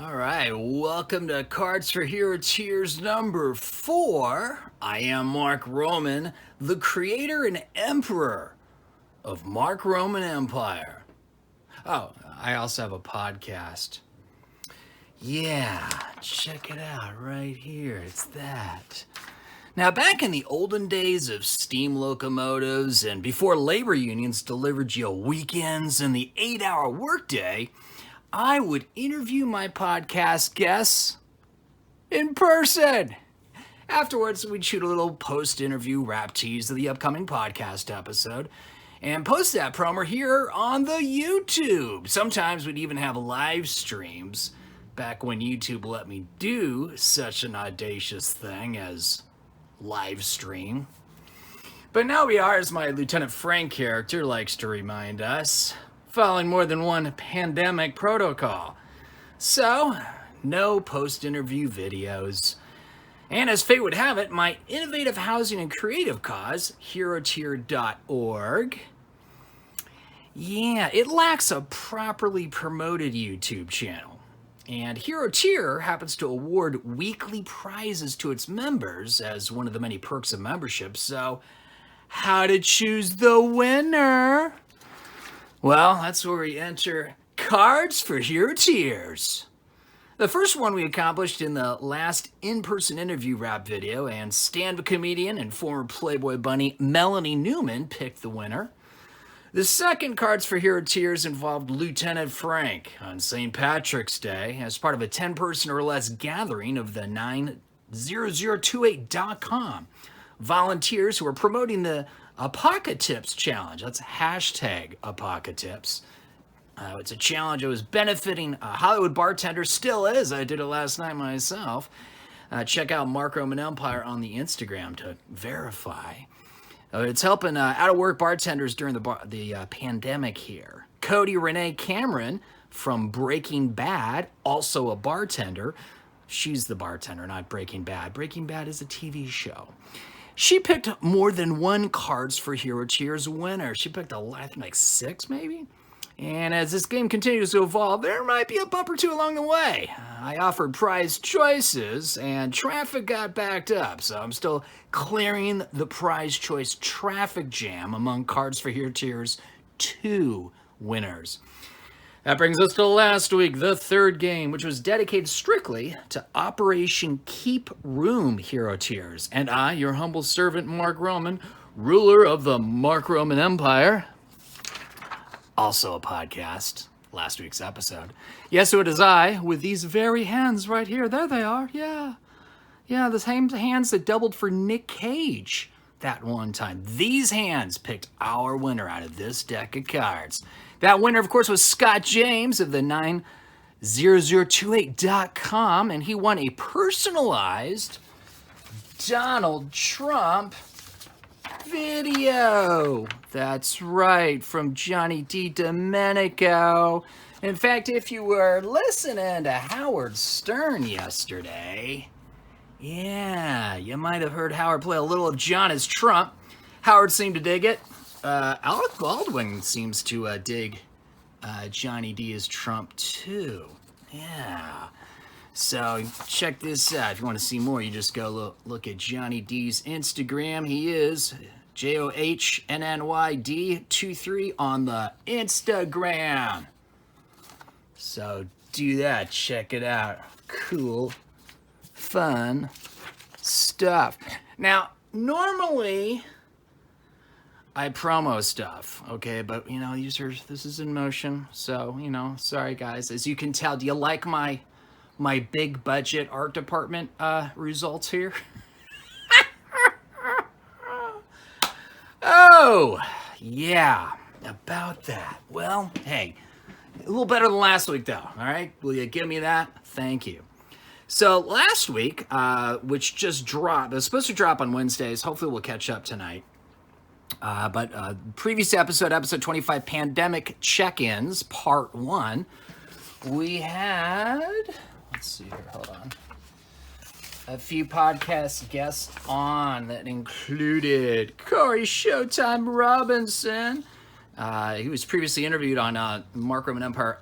All right, welcome to Cards for Heroteers number 4. I am Mark Roman, the creator and emperor of Mark Roman Empire. Oh, I also have a podcast. Yeah, check it out right here. It's that. Now, back in the olden days of steam locomotives and before labor unions delivered you weekends and the 8-hour workday, I would interview my podcast guests in person. Afterwards, we'd shoot a little post-interview rap tease of the upcoming podcast episode and post that promo here on the YouTube. Sometimes we'd even have live streams back when YouTube let me do such an audacious thing as live stream. But now we are, as my Lieutenant Frank character likes to remind us, following more than one pandemic protocol. So, no post-interview videos. And as fate would have it, my innovative housing and creative cause, Heroteer.org, it lacks a properly promoted YouTube channel. And Heroteer happens to award weekly prizes to its members as one of the many perks of membership. So, how to choose the winner? Well, that's where we enter Cards for Heroteers. The first one we accomplished in the last in-person interview rap video, and stand-up comedian and former Playboy bunny Melanie Newman picked the winner. The second Cards for Heroteers involved Lieutenant Frank on St. Patrick's Day as part of a 10-person or less gathering of the 90028.com volunteers who were promoting the Apocalypse Challenge. That's hashtag Apocalypse. It's a challenge that was benefiting Hollywood bartenders, still is. I did it last night myself. Check out Mark Roman Empire on the Instagram to verify. It's helping out-of-work bartenders during the pandemic here. Cody Renee Cameron from Breaking Bad, also a bartender. She's the bartender, not Breaking Bad. Breaking Bad is a TV show. She picked more than one Cards for Heroteers winner. She picked I think like 6 maybe? And as this game continues to evolve, there might be a bump or two along the way. I offered prize choices and traffic got backed up, so I'm still clearing the prize choice traffic jam among Cards for Heroteers 2 winners. That brings us to last week, the third game, which was dedicated strictly to Operation Keep Room Heroteers. And I, your humble servant Mark Roman, ruler of the Mark Roman Empire, also a podcast, last week's episode. Yes, it is I, with these very hands right here. There they are, yeah. Yeah, the same hands that doubled for Nick Cage that one time. These hands picked our winner out of this deck of cards. That winner, of course, was Scott James of the 90028.com, and he won a personalized Donald Trump video. That's right, from Johnny D. Domenico. In fact, if you were listening to Howard Stern yesterday, you might have heard Howard play a little of John as Trump. Howard seemed to dig it. Alec Baldwin seems to dig Johnny D as Trump too. Yeah. So check this out. If you want to see more, you just go look at Johnny D's Instagram. He is JOHNNYD23 on the Instagram. So do that. Check it out. Cool, fun stuff. Now, normally I promo stuff, okay? But, this is in motion. So, sorry, guys. As you can tell, do you like my big budget art department results here? Oh, yeah, about that. Well, hey, a little better than last week, though, all right? Will you give me that? Thank you. So last week, which just dropped, it was supposed to drop on Wednesdays. Hopefully we'll catch up tonight. But previous episode 25, Pandemic Check-Ins, Part 1, we had, let's see here, hold on, a few podcast guests on that included Corey Showtime Robinson. He was previously interviewed on Mark Roman Empire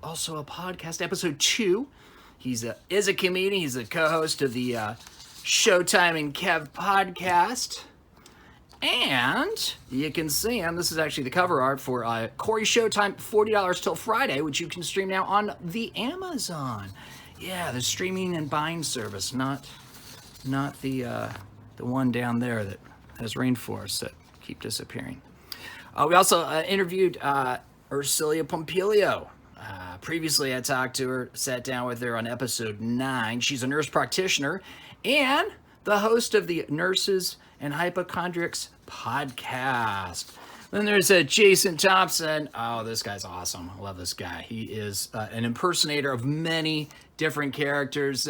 also a podcast, episode 2. Is a comedian. He's the co-host of the Showtime and Kev podcast. And you can see him. This is actually the cover art for Corey Showtime, $40 till Friday, which you can stream now on the Amazon. Yeah, the streaming and buying service, not the one down there that has rainforests that keep disappearing. We also interviewed Ursilia Pompilio. Previously, I talked to her, sat down with her on episode 9. She's a nurse practitioner and the host of the Nurses and Hypochondriacs podcast. Then there's Jason Thompson. Oh, this guy's awesome. I love this guy. He is an impersonator of many different characters,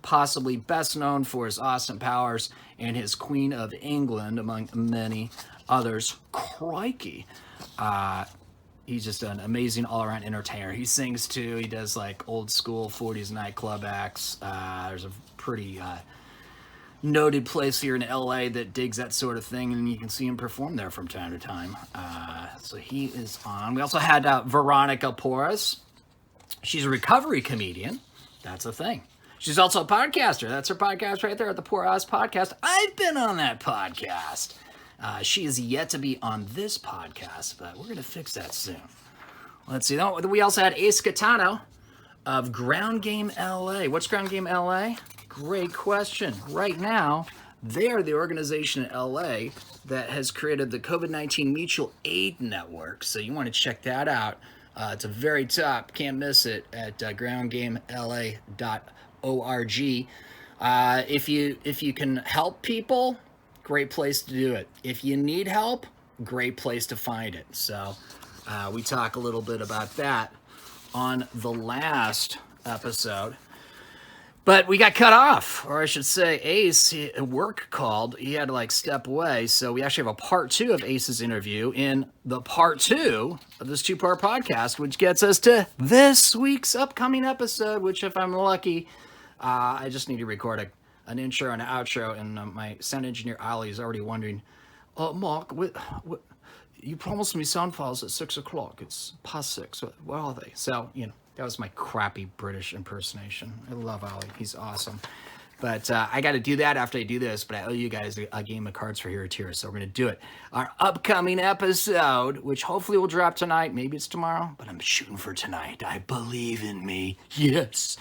possibly best known for his Austin Powers and his Queen of England, among many others. Crikey. He's just an amazing all-around entertainer. He sings too. He does like old school 40s nightclub acts. There's a pretty noted place here in LA that digs that sort of thing, and you can see him perform there from time to time. So he is on. We also had Veronica Porras. She's a recovery comedian. That's a thing. She's also a podcaster. That's her podcast right there at the Porras Podcast. I've been on that podcast. She is yet to be on this podcast, but we're going to fix that soon. Let's see. We also had Ace Catano of Ground Game LA. What's Ground Game LA? Great question. Right now, they are the organization in LA that has created the COVID-19 Mutual Aid Network. So you want to check that out. It's a very top. Can't miss it at groundgamela.org. If you can help people, great place to do it. If you need help, great place to find it. So we talk a little bit about that on the last episode. But we got cut off, or I should say Ace, work called. He had to step away. So we actually have a part 2 of Ace's interview in the part 2 of this 2-part podcast, which gets us to this week's upcoming episode, which if I'm lucky, I just need to record an intro and an outro, and my sound engineer Ali is already wondering, Mark, what, you promised me sound files at 6 o'clock. It's past 6. Where are they? So, that was my crappy British impersonation. I love Ali. He's awesome. But I got to do that after I do this, but I owe you guys a game of cards for Heroteers, so we're going to do it. Our upcoming episode, which hopefully will drop tonight. Maybe it's tomorrow, but I'm shooting for tonight. I believe in me. Yes.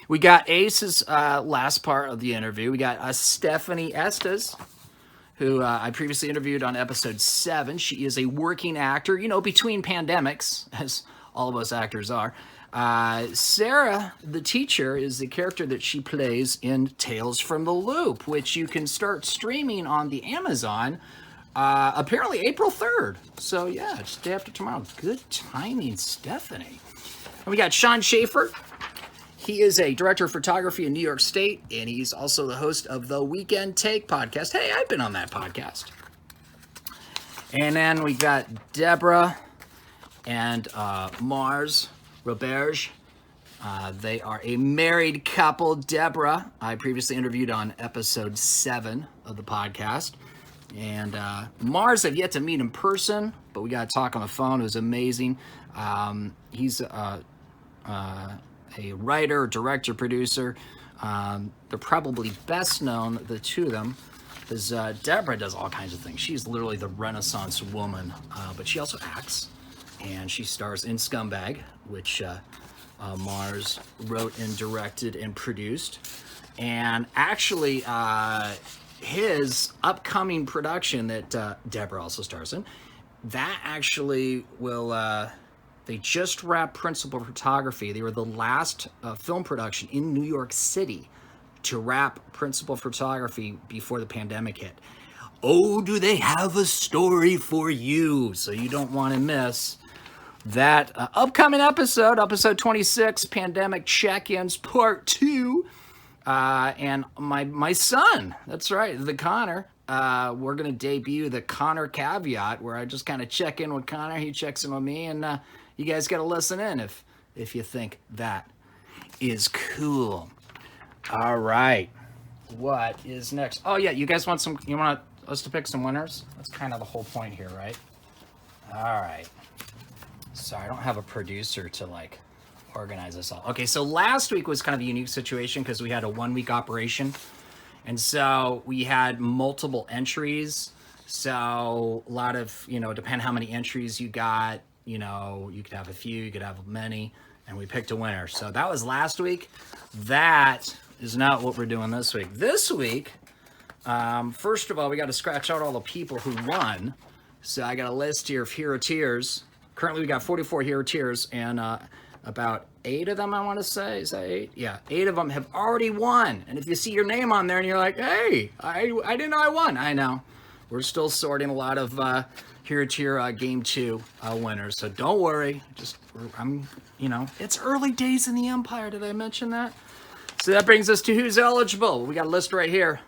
We got Ace's last part of the interview. We got Stephanie Estes, who I previously interviewed on episode 7. She is a working actor, between pandemics, as all of us actors are. Sarah, the teacher, is the character that she plays in Tales from the Loop, which you can start streaming on the Amazon apparently April 3rd. So, yeah, it's the day after tomorrow. Good timing, Stephanie. And we got Sean Schaefer. He is a director of photography in New York State, and he's also the host of the Weekend Take podcast. Hey, I've been on that podcast. And then we got Deborah and Mars Roberge. They are a married couple. Deborah, I previously interviewed on episode 7 of the podcast. And Mars, I've yet to meet in person, but we got to talk on the phone. It was amazing. He's a writer, director, producer. They're probably best known, the two of them, because Deborah does all kinds of things. She's literally the Renaissance woman, but she also acts. And she stars in Scumbag, which Mars wrote and directed and produced. And actually, his upcoming production that Deborah also stars in, that actually will, they just wrapped Principal Photography. They were the last film production in New York City to wrap Principal Photography before the pandemic hit. Oh, do they have a story for you? So you don't want to miss that upcoming episode 26, Pandemic Check-Ins Part 2. And my son, that's right, the Connor, we're going to debut the Connor Caveat, where I just kind of check in with Connor, he checks in with me, and you guys got to listen in if you think that is cool. All right, what is next? Oh yeah, you guys want us to pick some winners? That's kind of the whole point here, right? All right. Sorry, I don't have a producer to organize this all. Okay, so last week was kind of a unique situation because we had a 1 week operation. And so we had multiple entries. So a lot of, depend how many entries you got, you could have a few, you could have many, and we picked a winner. So that was last week. That is not what we're doing this week. This week, first of all, we got to scratch out all the people who won. So I got a list here of Heroteers. Currently, we got 44 Heroteers, and about 8 of them, I want to say. Is that 8? Yeah, 8 of them have already won. And if you see your name on there and you're like, hey, I didn't know I won. I know. We're still sorting a lot of Heroteer Game 2 winners. So don't worry. It's early days in the Empire. Did I mention that? So that brings us to who's eligible. We got a list right here.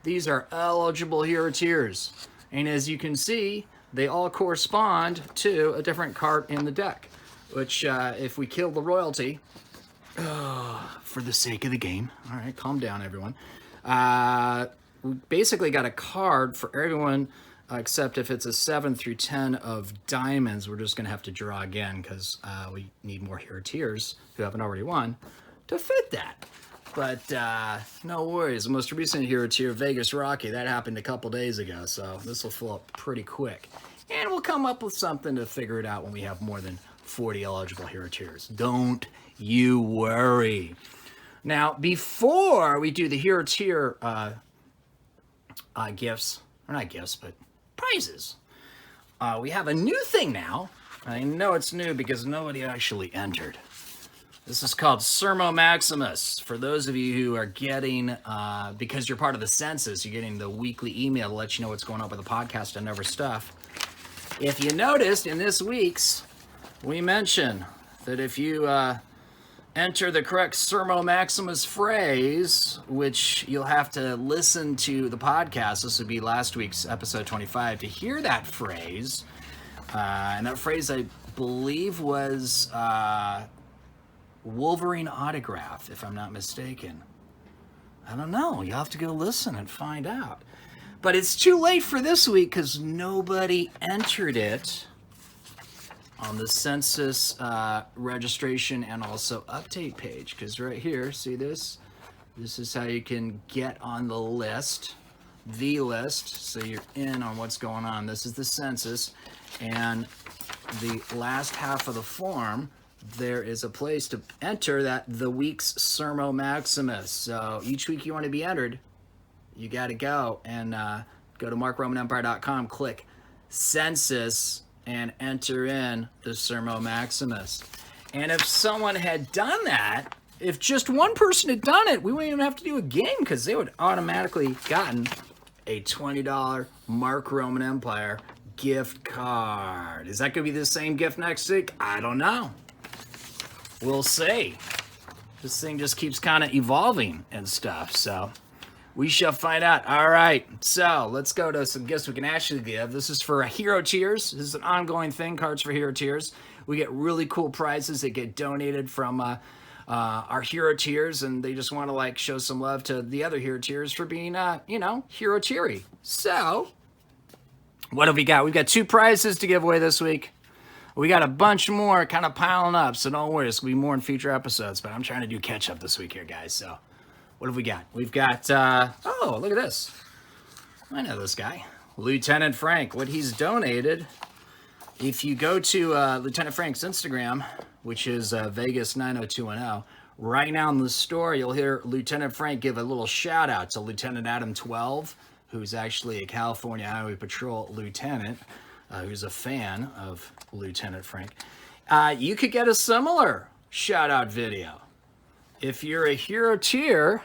These are eligible Heroteers. And as you can see, they all correspond to a different card in the deck, which if we kill the royalty, for the sake of the game, all right, calm down, everyone. We basically got a card for everyone, except if it's a 7 through 10 of diamonds, we're just going to have to draw again because we need more Heroteers who haven't already won to fit that. But no worries. The most recent Heroteer, Vegas Rocky, that happened a couple days ago, so this will fill up pretty quick. And we'll come up with something to figure it out when we have more than 40 eligible Heroteers. Don't you worry. Now, before we do the Heroteer gifts, or not gifts, but prizes, we have a new thing now. I know it's new because nobody actually entered. This is called Sermo Maximus. For those of you who are getting, because you're part of the census, you're getting the weekly email to let you know what's going on with the podcast and other stuff. If you noticed, in this week's, we mention that if you enter the correct Sermo Maximus phrase, which you'll have to listen to the podcast, this would be last week's episode 25, to hear that phrase. And that phrase, I believe, was Wolverine autograph, if I'm not mistaken. I don't know. You'll have to go listen and find out. But it's too late for this week because nobody entered it on the census registration and also update page. Because right here, see this? This is how you can get on the list, so you're in on what's going on. This is the census, and the last half of the form, there is a place to enter the week's Sermo Maximus. So each week you want to be entered, you got to go and go to markromanempire.com, click census, and enter in the Sermo Maximus. And if someone had done that, if just one person had done it, we wouldn't even have to do a game because they would automatically gotten a $20 Mark Roman Empire gift card. Is that going to be the same gift next week? I don't know. We'll see. This thing just keeps kind of evolving and stuff, so we shall find out. All right, so let's go to some gifts we can actually give. This is for Heroteers. This is an ongoing thing, cards for Heroteers. We get really cool prizes that get donated from our Heroteers, and they just want to show some love to the other Heroteers for being, Heroteery. So, what have we got? We've got 2 prizes to give away this week. We got a bunch more kind of piling up, so don't worry. It's going to be more in future episodes, but I'm trying to do catch-up this week here, guys. So, what have we got? We've got, oh, look at this. I know this guy. Lieutenant Frank. What he's donated, if you go to Lieutenant Frank's Instagram, which is Vegas90210, right now in the store, you'll hear Lieutenant Frank give a little shout-out to Lieutenant Adam 12, who's actually a California Highway Patrol lieutenant, who's a fan of Lieutenant Frank. You could get a similar shout-out video. If you're a Heroteer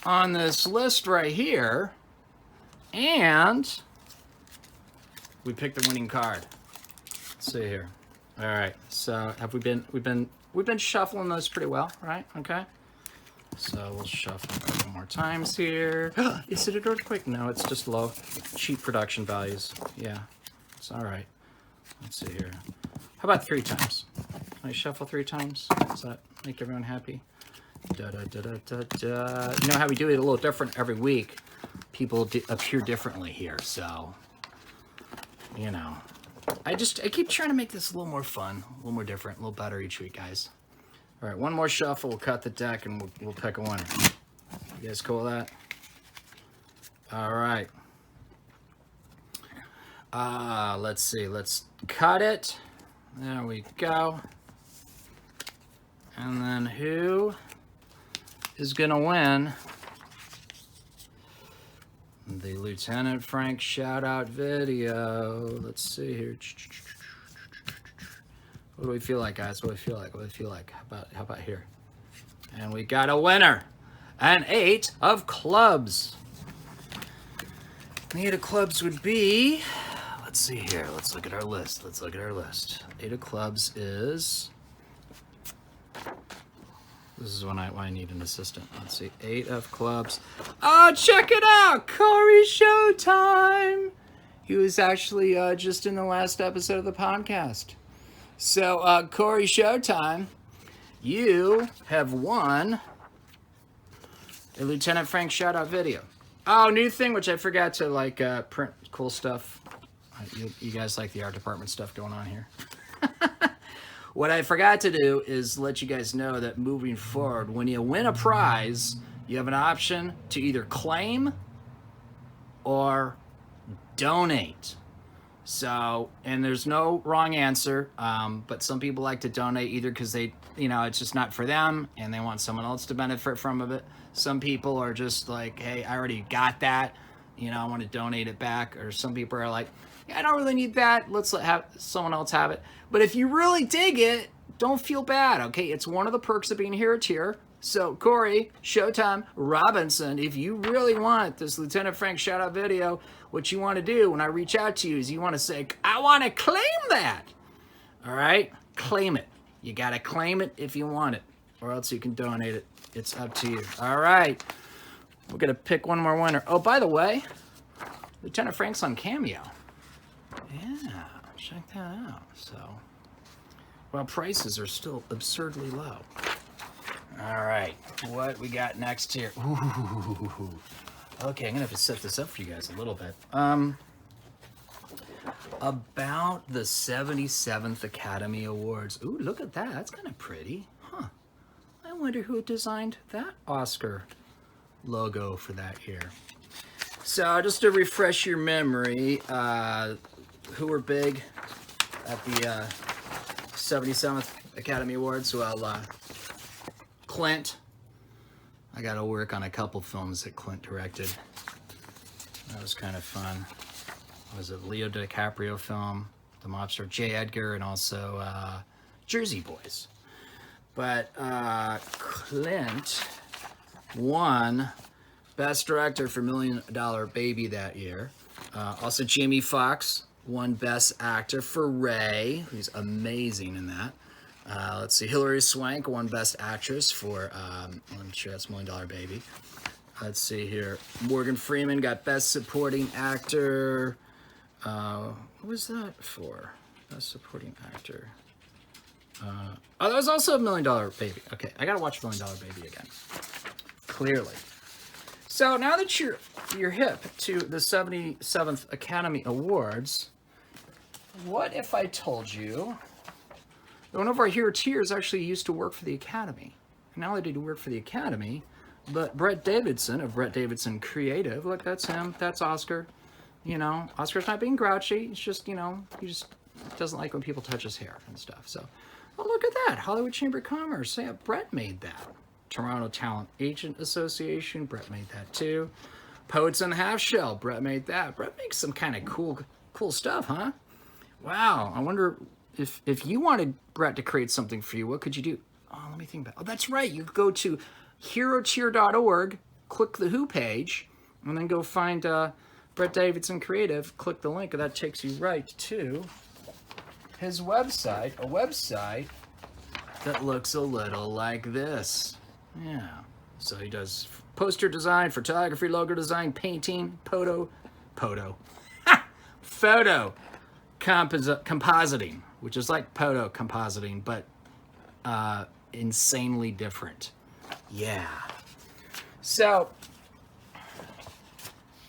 on this list right here, and we picked the winning card. Let's see here. All right, so have we've been shuffling those pretty well, right? Okay. So we'll shuffle a couple more times here. Is it an earthquake? No, it's just low, cheap production values. Yeah. It's all right. Let's see here. How about 3 times? Can I shuffle 3 times? Does that make everyone happy? Da, da, da, da, da, da. You know how we do it a little different every week? People appear differently here, so, I keep trying to make this a little more fun, a little more different, a little better each week, guys. All right, one more shuffle. We'll cut the deck and we'll pick a winner. You guys cool with that? All right. Let's see. Let's cut it. There we go. And then who is going to win the Lieutenant Frank shout-out video? Let's see here. What do we feel like, guys? What do we feel like? What do we feel like? How about here? And we got a winner. An 8 of clubs. The 8 of clubs would be... Let's see here. Let's look at our list. 8 of clubs is... This is when I need an assistant. Let's see. 8 of clubs. Oh, check it out. Corey Showtime. He was actually just in the last episode of the podcast. So, Corey Showtime, you have won a Lieutenant Frank shout-out video. Oh, new thing, which I forgot to, print cool stuff. You guys like the art department stuff going on here. What I forgot to do is let you guys know that moving forward, when you win a prize, you have an option to either claim or donate. So, and there's no wrong answer, but some people like to donate either because they, it's just not for them and they want someone else to benefit from it. Some people are just like, hey, I already got that, I want to donate it back. Or some people are like, yeah, I don't really need that. Let's have someone else have it. But if you really dig it, don't feel bad, okay? It's one of the perks of being a Heroteer. So, Corey, Showtime, Robinson, if you really want this Lieutenant Frank shout-out video, what you want to do when I reach out to you is you want to say, I want to claim that. All right? Claim it. You got to claim it if you want it, or else you can donate it. It's up to you. All right. We're going to pick one more winner. Oh, by the way, Lieutenant Frank's on Cameo. Yeah, check that out. So, well, prices are still absurdly low. All right, what we got next here? Ooh. Okay, I'm gonna have to set this up for you guys a little bit. About the 77th Academy Awards. Ooh, look at that. That's kind of pretty. Huh. I wonder who designed that Oscar logo for that year. So, just to refresh your memory, who were big at the 77th Academy Awards? Well, Clint. I got to work on a couple films that Clint directed. That was kind of fun. Was it Leo DiCaprio film, The Mobster, J. Edgar, and also Jersey Boys. But Clint won Best Director for $1 Million Baby that year. Also, Jamie Foxx won Best Actor for Ray, who's amazing in that. Let's see, Hilary Swank won Best Actress for, I'm sure that's $1 Million Baby. Let's see here. Morgan Freeman got Best Supporting Actor. What was that for? Best Supporting Actor. Oh, that was also $1 Million Baby. Okay, I gotta watch $1 Million Baby again. Clearly. So now that you're hip to the 77th Academy Awards, what if I told you that one of our Heroteers actually used to work for the Academy? And not only did he work for the Academy, but Brett Davidson of Brett Davidson Creative, look, that's him, that's Oscar. Oscar's not being grouchy, it's just, he just doesn't like when people touch his hair and stuff. So, oh, look at that, Hollywood Chamber of Commerce, yeah, Brett made that. Toronto Talent Agent Association, Brett made that too. Poets and Half Shell, Brett made that. Brett makes some kind of cool stuff, huh? Wow, I wonder if you wanted Brett to create something for you, what could you do? Oh, let me think about it. Oh, that's right, you could go to heroteer.org, click the Who page, and then go find Brett Davidson Creative, click the link, and that takes you right to his website, a website that looks a little like this. Yeah, so he does poster design, photography, logo design, painting, photo compositing, which is like photo compositing, but insanely different. Yeah. So,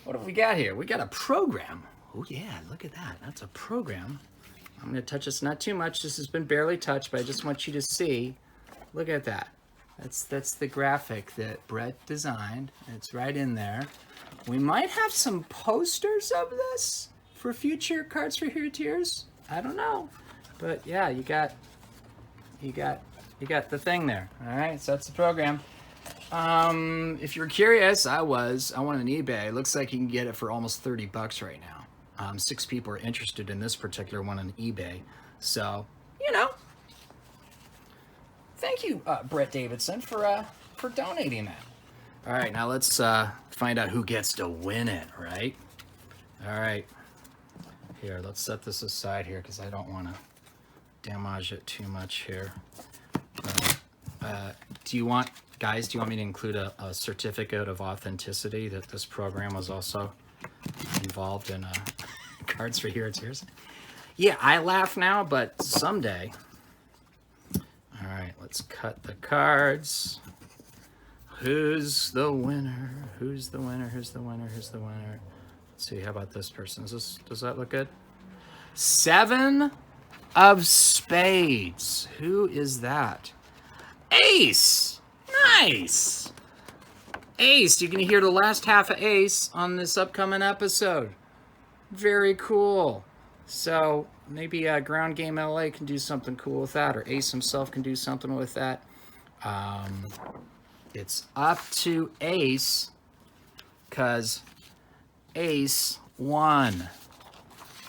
what have we got here? We got a program. Oh yeah, look at that. That's a program. I'm going to touch this not too much. This has been barely touched, but I just want you to see Look at that. That's the graphic that Brett designed. It's right in there. We might have some posters of this for future Cards for Heroteers. I don't know, but yeah, you got the thing there. All right, so that's the program. If you're curious, I went on eBay. It looks like you can get it for almost $30 right now. 6 people are interested in this particular one on eBay. So, thank you, Brett Davidson, for donating that. All right, now let's find out who gets to win it, right? All right. Here, let's set this aside here because I don't want to damage it too much here. Do you want me to include a certificate of authenticity that this program was also involved in Cards for Heroteers? Yeah, I laugh now, but someday. All right, let's cut the cards. Who's the winner? Who's the winner? Who's the winner? Who's the winner? Let's see, how about this person? Does that look good? 7 of spades. Who is that? Ace! Nice! Ace, you can hear the last half of Ace on this upcoming episode. Very cool. So maybe Ground Game LA can do something cool with that, or Ace himself can do something with that. It's up to Ace, because Ace won.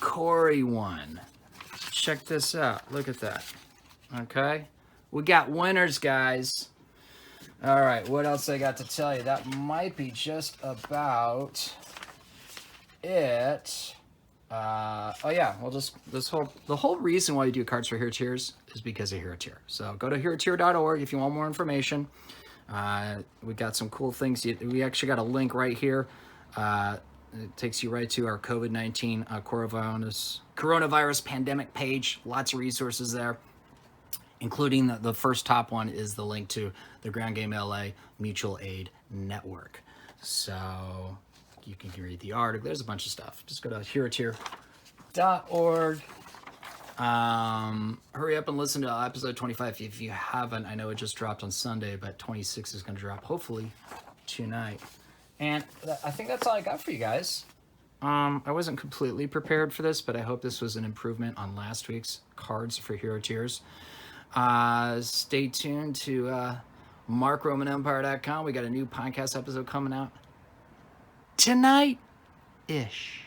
Corey won. Check this out. Look at that. Okay? We got winners, guys. All right, what else I got to tell you? That might be just about it. Oh yeah, well, the whole reason why you do Cards for Heroteers is because of Heroteer. So go to heroteer.org if you want more information. We got some cool things. We actually got a link right here. It takes you right to our COVID-19 coronavirus pandemic page. Lots of resources there, including the first top one is the link to the Ground Game LA Mutual Aid Network. So you can read the article. There's a bunch of stuff. Just go to heroteer.org. Hurry up and listen to episode 25 if you haven't. I know it just dropped on Sunday, but 26 is going to drop hopefully tonight. And I think that's all I got for you guys. I wasn't completely prepared for this, but I hope this was an improvement on last week's Cards for Heroteers. Stay tuned to MarkRomanEmpire.com. We got a new podcast episode coming out tonight-ish.